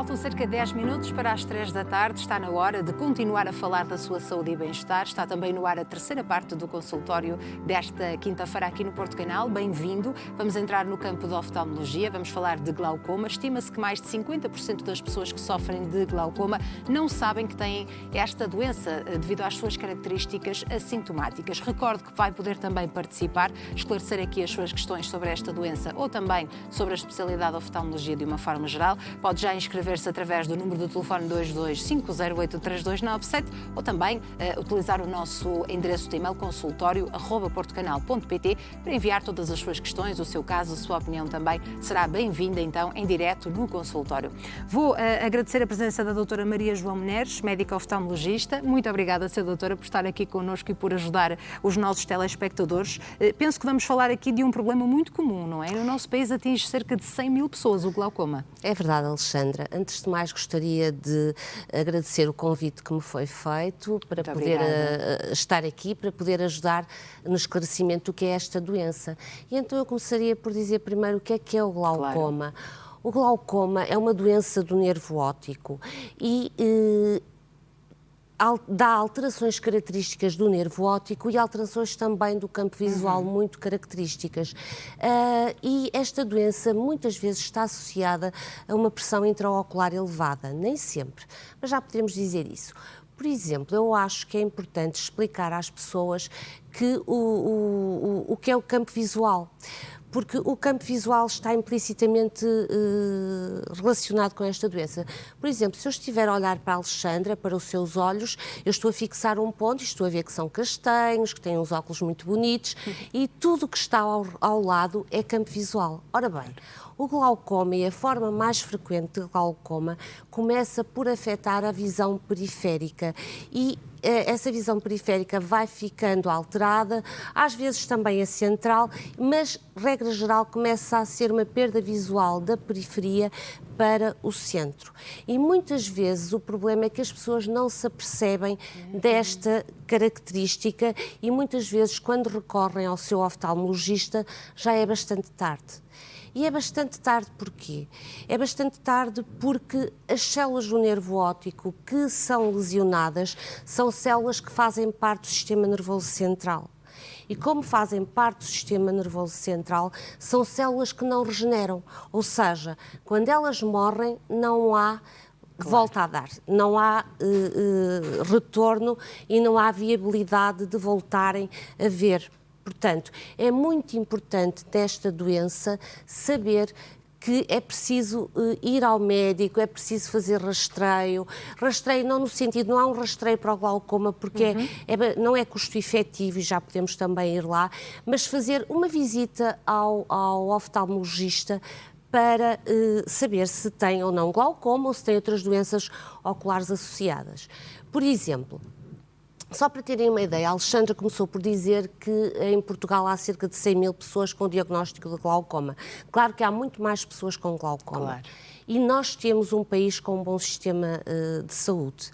Faltam cerca de 10 minutos para as 3 da tarde. Está na hora de continuar a falar da sua saúde e bem-estar. Está também no ar a terceira parte do consultório desta quinta-feira aqui no Porto Canal. Bem-vindo. Vamos entrar no campo da oftalmologia. Vamos falar de glaucoma. Estima-se que mais de 50% das pessoas que sofrem de glaucoma não sabem que têm esta doença devido às suas características assintomáticas. Recordo que vai poder também participar, esclarecer aqui as suas questões sobre esta doença ou também sobre a especialidade da oftalmologia de uma forma geral. Pode já inscrever-se através do número do telefone 225083297 ou também utilizar o nosso endereço de e-mail consultório@portocanal.pt para enviar todas as suas questões, o seu caso, a sua opinião também será bem-vinda então em direto no consultório. Vou agradecer a presença da doutora Maria João Meneres, médica oftalmologista. Muito obrigada, Sra. Doutora, por estar aqui connosco e por ajudar os nossos telespectadores. Penso que vamos falar aqui de um problema muito comum, não é? No nosso país atinge cerca de 100 mil pessoas o glaucoma. É verdade, Alexandra. Antes de mais, gostaria de agradecer o convite que me foi feito para Muito poder estar aqui, para poder ajudar no esclarecimento do que é esta doença. E então eu começaria por dizer primeiro o que é o glaucoma. Claro. O glaucoma é uma doença do nervo óptico e dá alterações características do nervo óptico e alterações também do campo visual muito características. E esta doença muitas vezes está associada a uma pressão intraocular elevada, nem sempre, mas já podemos dizer isso. Por exemplo, eu acho que é importante explicar às pessoas que o que é o campo visual. Porque o campo visual está implicitamente relacionado com esta doença. Por exemplo, se eu estiver a olhar para a Alexandra, para os seus olhos, eu estou a fixar um ponto e estou a ver que são castanhos, que têm uns óculos muito bonitos e tudo o que está ao lado é campo visual. Ora bem, o glaucoma e a forma mais frequente de glaucoma começa por afetar a visão periférica e essa visão periférica vai ficando alterada, às vezes também a central, mas, regra geral, começa a ser uma perda visual da periferia para o centro. E muitas vezes o problema é que as pessoas não se apercebem desta característica e muitas vezes, quando recorrem ao seu oftalmologista, já é bastante tarde. E é bastante tarde porquê? É bastante tarde porque as células do nervo óptico que são lesionadas são células que fazem parte do sistema nervoso central. E como fazem parte do sistema nervoso central, são células que não regeneram. Ou seja, quando elas morrem, não há volta a dar, não há retorno e não há viabilidade de voltarem a ver. Portanto, é muito importante desta doença saber que é preciso ir ao médico, é preciso fazer rastreio. Rastreio não no sentido, não há um rastreio para o glaucoma, porque não é custo-efetivo e já podemos também ir lá, mas fazer uma visita ao oftalmologista para saber se tem ou não glaucoma ou se tem outras doenças oculares associadas. Por exemplo, só para terem uma ideia, a Alexandra começou por dizer que em Portugal há cerca de 100 mil pessoas com diagnóstico de glaucoma. Claro que há muito mais pessoas com glaucoma. Claro. E nós temos um país com um bom sistema de saúde.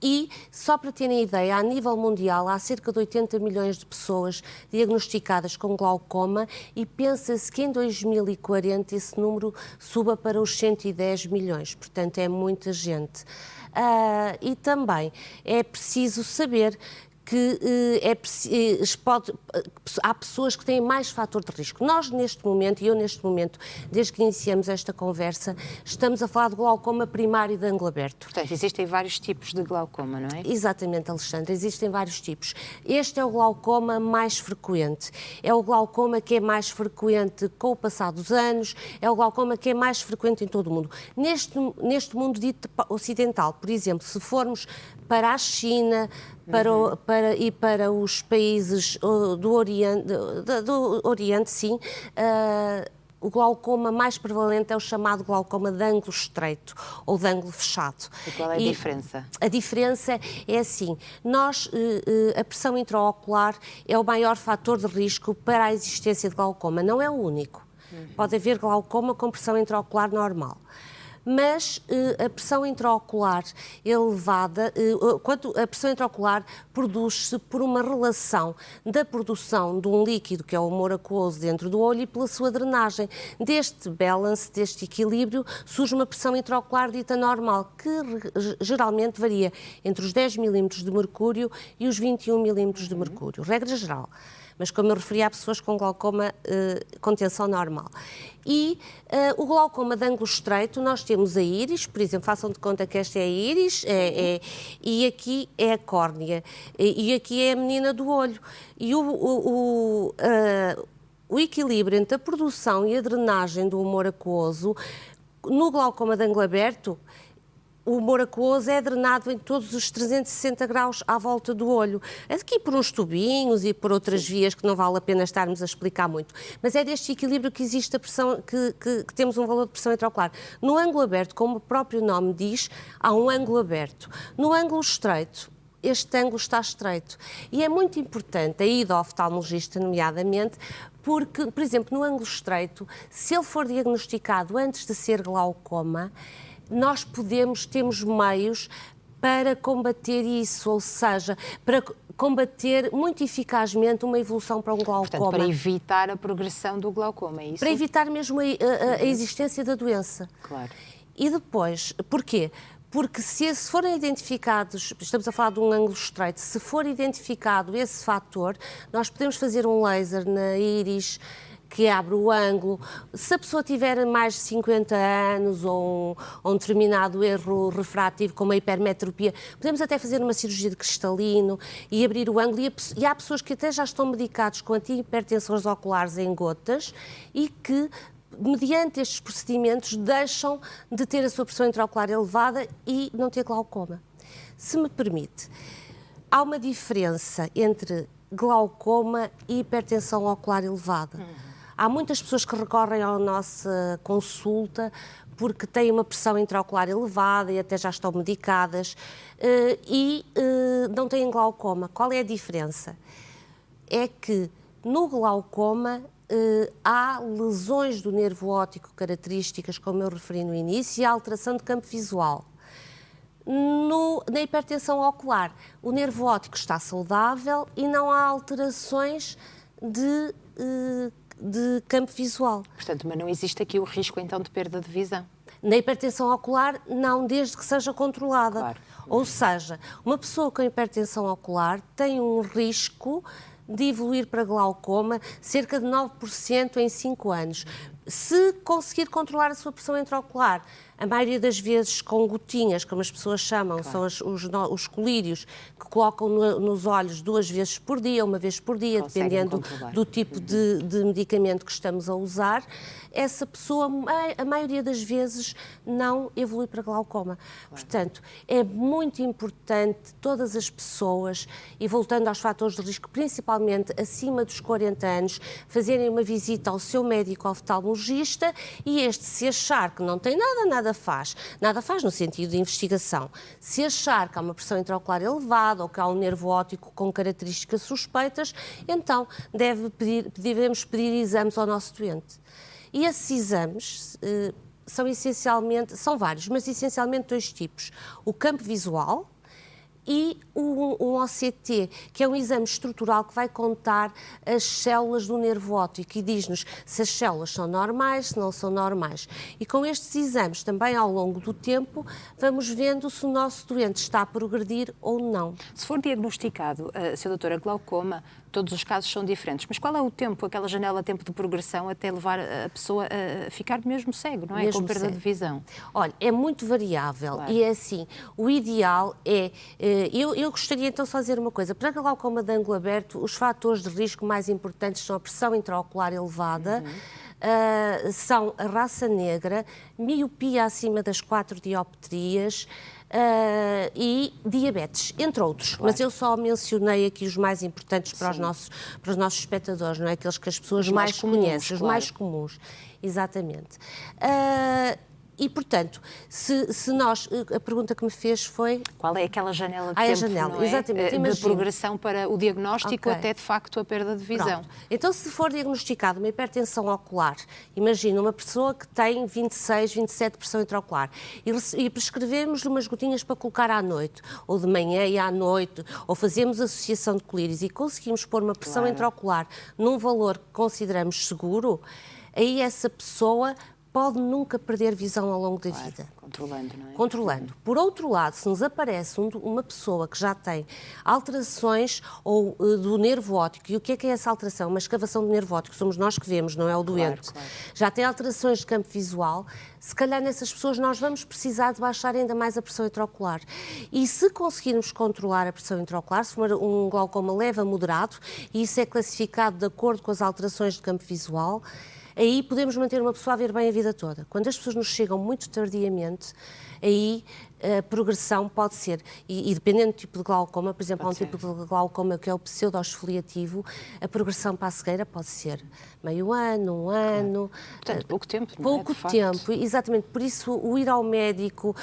E, só para terem ideia, a nível mundial há cerca de 80 milhões de pessoas diagnosticadas com glaucoma e pensa-se que em 2040 esse número suba para os 110 milhões. Portanto, é muita gente. E também é preciso saber que há pessoas que têm mais fator de risco. Nós, neste momento, e eu neste momento, desde que iniciamos esta conversa, estamos a falar de glaucoma primário de ângulo aberto. Portanto, existem vários tipos de glaucoma, não é? Exatamente, Alexandra, existem vários tipos. Este é o glaucoma mais frequente. É o glaucoma que é mais frequente com o passar dos anos, é o glaucoma que é mais frequente em todo o mundo. Neste mundo dito ocidental, por exemplo, se formos para a China, para os países do Oriente, sim, o glaucoma mais prevalente é o chamado glaucoma de ângulo estreito ou de ângulo fechado. E qual é a diferença? A diferença é assim, a pressão intraocular é o maior fator de risco para a existência de glaucoma, não é o único. Pode haver glaucoma com pressão intraocular normal. mas a pressão intraocular elevada, quando a pressão intraocular produz-se por uma relação da produção de um líquido, que é o humor aquoso, dentro do olho e pela sua drenagem. Deste balance, deste equilíbrio, surge uma pressão intraocular dita normal, que geralmente varia entre os 10 milímetros de mercúrio e os 21 milímetros de mercúrio, regra geral. Mas, como eu referi, há pessoas com glaucoma com tensão normal. E o glaucoma de ângulo estreito, nós temos a íris, por exemplo, façam de conta que esta é a íris, e aqui é a córnea, e aqui é a menina do olho. E o equilíbrio entre a produção e a drenagem do humor aquoso, no glaucoma de ângulo aberto, o humor aquoso é drenado em todos os 360 graus à volta do olho. Aqui por uns tubinhos e por outras vias que não vale a pena estarmos a explicar muito. Mas é deste equilíbrio que existe a pressão, que temos um valor de pressão intraocular. No ângulo aberto, como o próprio nome diz, há um ângulo aberto. No ângulo estreito, este ângulo está estreito. E é muito importante a ida ao oftalmologista, nomeadamente, porque, por exemplo, no ângulo estreito, se ele for diagnosticado antes de ser glaucoma, nós temos meios para combater isso, ou seja, para combater muito eficazmente uma evolução para um glaucoma. Portanto, para evitar a progressão do glaucoma, é isso? Para evitar mesmo a existência da doença. Claro. E depois, porquê? Porque se forem identificados, estamos a falar de um ângulo estreito, se for identificado esse fator, nós podemos fazer um laser na íris, que abre o ângulo. Se a pessoa tiver mais de 50 anos ou um determinado erro refrativo, como a hipermetropia, podemos até fazer uma cirurgia de cristalino e abrir o ângulo. E há pessoas que até já estão medicados com antihipertensores oculares em gotas e que, mediante estes procedimentos, deixam de ter a sua pressão intraocular elevada e não ter glaucoma. Se me permite, há uma diferença entre glaucoma e hipertensão ocular elevada. Há muitas pessoas que recorrem à nossa consulta porque têm uma pressão intraocular elevada e até já estão medicadas e não têm glaucoma. Qual é a diferença? É que no glaucoma há lesões do nervo óptico características, como eu referi no início, e há alteração de campo visual. Na hipertensão ocular, o nervo óptico está saudável e não há alterações de campo visual. Portanto, mas não existe aqui o risco, então, de perda de visão? Na hipertensão ocular, não, desde que seja controlada. Claro. Ou seja, uma pessoa com hipertensão ocular tem um risco de evoluir para glaucoma cerca de 9% em 5 anos. Se conseguir controlar a sua pressão intraocular, a maioria das vezes com gotinhas, como as pessoas chamam, claro, são os colírios que colocam nos olhos 2 vezes por dia, 1 vez por dia, dependendo do tipo de medicamento que estamos a usar, essa pessoa, a maioria das vezes, não evolui para glaucoma. Claro. Portanto, é muito importante todas as pessoas, e voltando aos fatores de risco, principalmente acima dos 40 anos, fazerem uma visita ao seu médico oftalmologista e este, se achar que não tem nada faz no sentido de investigação. Se achar que há uma pressão intraocular elevada ou que há um nervo óptico com características suspeitas, então devemos pedir exames ao nosso doente. E esses exames são vários, mas essencialmente 2 tipos. O campo visual e um OCT, que é um exame estrutural que vai contar as células do nervo óptico e diz-nos se as células são normais, se não são normais. E com estes exames, também ao longo do tempo, vamos vendo se o nosso doente está a progredir ou não. Se for diagnosticado, Sra. Doutora, glaucoma, todos os casos são diferentes, mas qual é o tempo, aquela janela de tempo de progressão até levar a pessoa a ficar mesmo cego, não é? Mesmo com perda cego de visão? Olha, é muito variável. Claro. E é assim, o ideal é... Eu gostaria então de fazer uma coisa. Para glaucoma de ângulo aberto, os fatores de risco mais importantes são a pressão intraocular elevada, são a raça negra, miopia acima das 4 dioptrias, e diabetes, entre outros. Claro. Mas eu só mencionei aqui os mais importantes para os nossos espectadores, não é? Aqueles que as pessoas mais conhecem, os mais comuns. Exatamente. E, portanto, se nós... A pergunta que me fez foi... Qual é aquela janela de a tempo, janela, não é? exatamente, De progressão para o diagnóstico até, de facto, a perda de visão. Pronto. Então, se for diagnosticada uma hipertensão ocular, imagina uma pessoa que tem 26, 27 de pressão intraocular e prescrevemos-lhe umas gotinhas para colocar à noite, ou de manhã e à noite, ou fazemos associação de colírios e conseguimos pôr uma pressão intraocular num valor que consideramos seguro, aí essa pessoa pode nunca perder visão ao longo da vida. Controlando, não é? Controlando. Por outro lado, se nos aparece uma pessoa que já tem alterações do nervo óptico, e o que é essa alteração? Uma escavação do nervo óptico, somos nós que vemos, não é o doente. Claro. Já tem alterações de campo visual, se calhar nessas pessoas nós vamos precisar de baixar ainda mais a pressão intraocular. E se conseguirmos controlar a pressão intraocular, se for um glaucoma leve a moderado, e isso é classificado de acordo com as alterações de campo visual, aí podemos manter uma pessoa a ver bem a vida toda. Quando as pessoas nos chegam muito tardiamente, aí a progressão pode ser, e dependendo do tipo de glaucoma, por exemplo, há um tipo de glaucoma que é o pseudo-esfoliativo, a progressão para a cegueira pode ser meio ano, um ano. Portanto, pouco tempo, não é? Pouco tempo, exatamente. Por isso, o ir ao médico...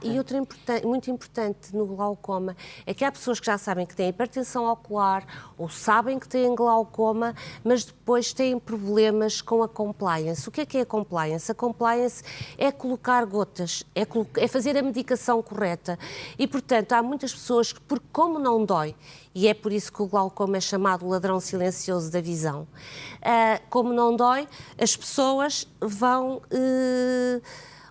E outra muito importante no glaucoma é que há pessoas que já sabem que têm hipertensão ocular ou sabem que têm glaucoma, mas depois têm problemas com a compliance. O que é a compliance? A compliance é colocar gotas, é fazer a medicação correta. E, portanto, há muitas pessoas que, porque como não dói, e é por isso que o glaucoma é chamado o ladrão silencioso da visão, como não dói, as pessoas vão...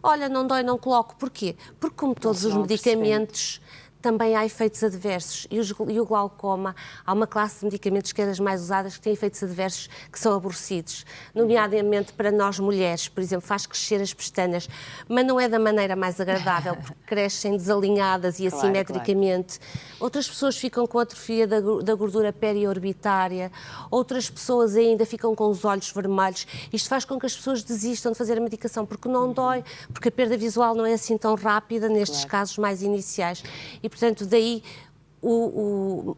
olha, não dói, não coloco. Porquê? Porque, como todos os medicamentos, também há efeitos adversos. E o glaucoma, há uma classe de medicamentos que é das mais usadas que tem efeitos adversos que são aborrecidos. Nomeadamente para nós mulheres, por exemplo, faz crescer as pestanas, mas não é da maneira mais agradável, porque crescem desalinhadas e assimetricamente. Outras pessoas ficam com atrofia da gordura periorbitária, outras pessoas ainda ficam com os olhos vermelhos. Isto faz com que as pessoas desistam de fazer a medicação, porque não dói, porque a perda visual não é assim tão rápida nestes casos mais iniciais. E, portanto, daí o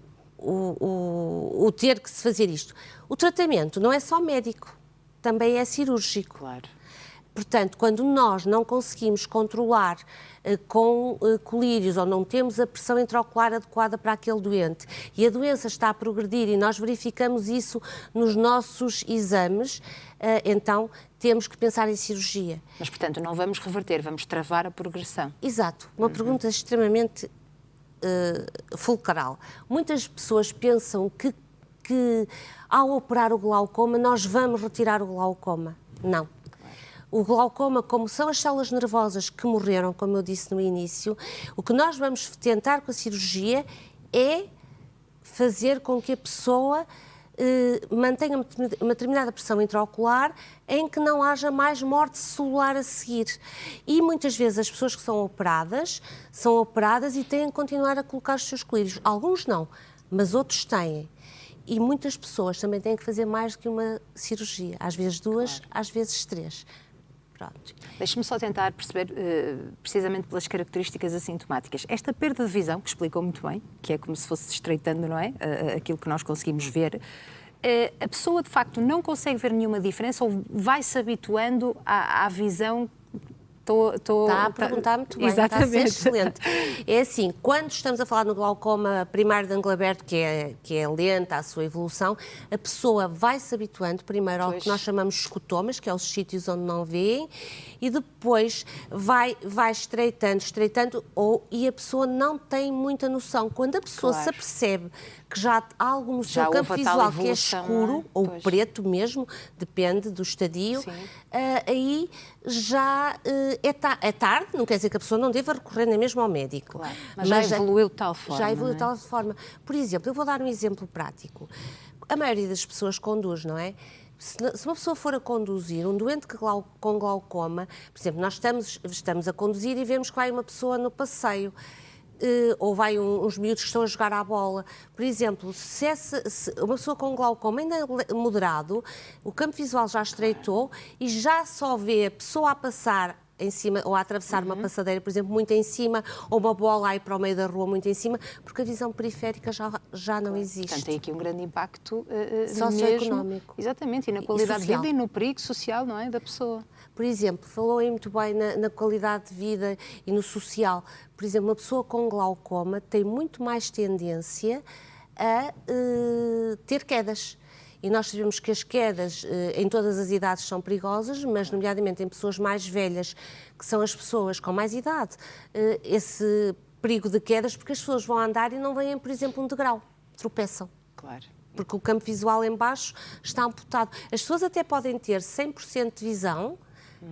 ter que se fazer isto. O tratamento não é só médico, também é cirúrgico. Claro. Portanto, quando nós não conseguimos controlar com colírios ou não temos a pressão intraocular adequada para aquele doente e a doença está a progredir e nós verificamos isso nos nossos exames, então temos que pensar em cirurgia. Mas, portanto, não vamos reverter, vamos travar a progressão. Exato. Uma pergunta extremamente fulcral. Muitas pessoas pensam que ao operar o glaucoma nós vamos retirar o glaucoma. Não. O glaucoma, como são as células nervosas que morreram, como eu disse no início, o que nós vamos tentar com a cirurgia é fazer com que a pessoa mantenha uma determinada pressão intraocular em que não haja mais morte celular a seguir. E muitas vezes as pessoas que são operadas e têm que continuar a colocar os seus colírios. Alguns não, mas outros têm. E muitas pessoas também têm que fazer mais do que uma cirurgia. Às vezes duas, às vezes três. Deixe-me só tentar perceber, precisamente pelas características assintomáticas, esta perda de visão, que explicou muito bem, que é como se fosse estreitando, não é? Aquilo que nós conseguimos ver, a pessoa de facto não consegue ver nenhuma diferença ou vai-se habituando à visão? Está a perguntar muito bem, exatamente. Está a ser excelente. É assim, quando estamos a falar no glaucoma primário de ângulo aberto, que é lenta a sua evolução, a pessoa vai se habituando primeiro ao que nós chamamos de escotomas, que é os sítios onde não veem, e depois vai estreitando, e a pessoa não tem muita noção. Quando a pessoa se apercebe que já há algo no seu campo visual que é escuro, ou preto mesmo, depende do estadio, aí já é tarde, não quer dizer que a pessoa não deva recorrer nem mesmo ao médico. Claro. Mas já evoluiu de tal forma. Já evoluiu de tal forma. Por exemplo, eu vou dar um exemplo prático. A maioria das pessoas conduz, não é? Se uma pessoa for a conduzir, um doente com glaucoma, por exemplo, nós estamos a conduzir e vemos que vai uma pessoa no passeio, ou vai uns miúdos que estão a jogar à bola. Por exemplo, se uma pessoa com glaucoma ainda moderado, o campo visual já estreitou e já só vê a pessoa a passar em cima, ou a atravessar uma passadeira, por exemplo, muito em cima, ou uma bola a ir para o meio da rua muito em cima, porque a visão periférica já não existe. Portanto, tem aqui um grande impacto socioeconómico. Mesmo, exatamente, e na qualidade de social. vida e no perigo social, não é, da pessoa. Por exemplo, falou aí muito bem na qualidade de vida e no social. Por exemplo, uma pessoa com glaucoma tem muito mais tendência a ter quedas. E nós sabemos que as quedas em todas as idades são perigosas, mas nomeadamente em pessoas mais velhas, que são as pessoas com mais idade, esse perigo de quedas, porque as pessoas vão andar e não veem, por exemplo, um degrau, tropeçam. Claro. Porque o campo visual em baixo está amputado. As pessoas até podem ter 100% de visão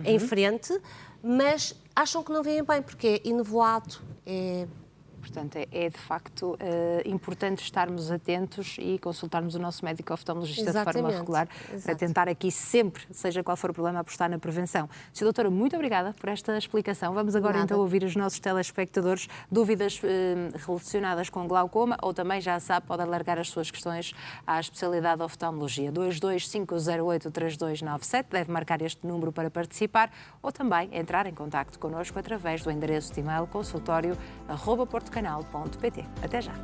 em frente, mas acham que não veem bem, porque é enevoado, Portanto, é de facto importante estarmos atentos e consultarmos o nosso médico oftalmologista de forma regular, para tentar aqui sempre, seja qual for o problema, apostar na prevenção. Sra. Doutora, muito obrigada por esta explicação. Vamos agora então ouvir os nossos telespectadores. Dúvidas relacionadas com glaucoma ou também, já sabe, pode alargar as suas questões à especialidade de oftalmologia. 225083297, deve marcar este número para participar ou também entrar em contacto connosco através do endereço de e-mail consultório@portocanal.pt. Até já!